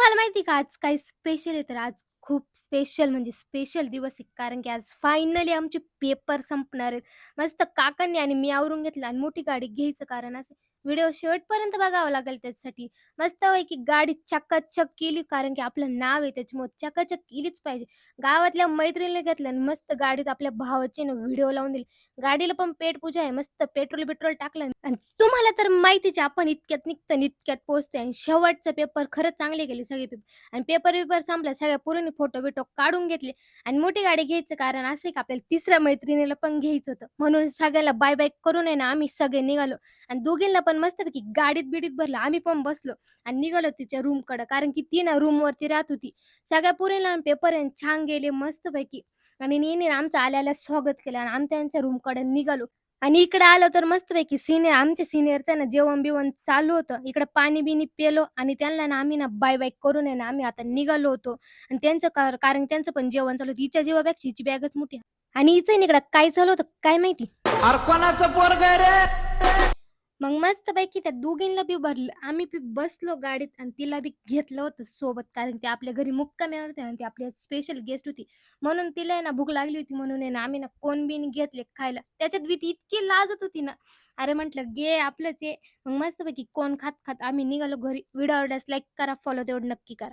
तुम्हाला माहिती आहे का आज काय स्पेशल आहे? तर आज खूप स्पेशल म्हणजे स्पेशल दिवस आहे. कारण की आज फायनली आमचे पेपर संपणार आहेत. मस्त काकांनी आणि मी आवरून घेतलं आणि मोठी गाडी घ्यायचं कारण असं व्हिडिओ शेवटपर्यंत बघावं लागेल त्याच्यासाठी. मस्तपैकी गाडी चकाचक केली कारण की आपलं नाव आहे त्याच्यामुळे चकाचक केलीच पाहिजे. गावातल्या मैत्रिणीला घेतलं आणि मस्त गाडीत आपल्या भावाचे ना व्हिडिओ लावून दिले. गाडीला पण पेटपूजा आहे. मस्त पेट्रोल-बिट्रोल टाकलं आणि तुम्हाला तर माहितीच आहे आपण इतक्यात निघतो आणि इतक्यात पोहोचते आणि शेवटचा पेपर खरंच चांगले गेले सगळे पेपर आणि पेपर-बिपर संपला. सगळ्या पोरींनी फोटो-बिटो काढून घेतले आणि मोठी गाडी घ्यायचं कारण असं आहे का आपल्याला तिसऱ्या मैत्रिणीला पण घ्यायचं होतं. म्हणून सगळ्याला बाय-बाय करून आहे ना आम्ही सगळे निघालो आणि दोघींना पण मस्तपैकी गाडीत-बिडीत भरलं. आम्ही पण बसलो आणि निघालो तिच्या रूमकडं कारण की ती ना रूमवरती राहत होती. सगळ्या पोरींना पेपर आहे छान गेले मस्तपैकी आणि हिने आमचं आल्या-आल्या स्वागत केलं आणि आम्ही त्यांच्या रूमकडे निघालो. आणि इकडे आलो तर मस्तपैकी आमच्या सीनियरचं ना जेवण-बिवण चालू होतं. इकडं पाणी-बिणी पिलो आणि त्यांना ना आम्ही ना बाय-बाय करून आहे ना आम्ही आता निघालो होतो आणि त्यांचं कारण त्यांचं पण जेवण चालू होतं. हिच्या जेवापेक्षा हिची बॅगच मोठी आणि हिचं इकडं काय चालू होतं काय माहिती? अरे कोणाचं पोरग रे? मग मस्तपैकी त्या दोघींना बी भरलं. आम्ही बी बसलो गाडीत आणि तिला बी घेतलं होतं सोबत. कारण ती आपल्या घरी मुक्कामी होते आणि ती आपली स्पेशल गेस्ट होती. म्हणून तिला आहे ना भूक लागली होती म्हणून आहे ना आम्ही ना कोण बिन घेतले खायला. त्याच्यात बी ती इतकी लाजत होती ना. अरे म्हटलं घे आपलंच आहे. मग मस्तपैकी कोण खात-खात आम्ही निघालो घरी. व्हिडिओ आवडल्यास लाईक करा, फॉलो तेवढं नक्की करा.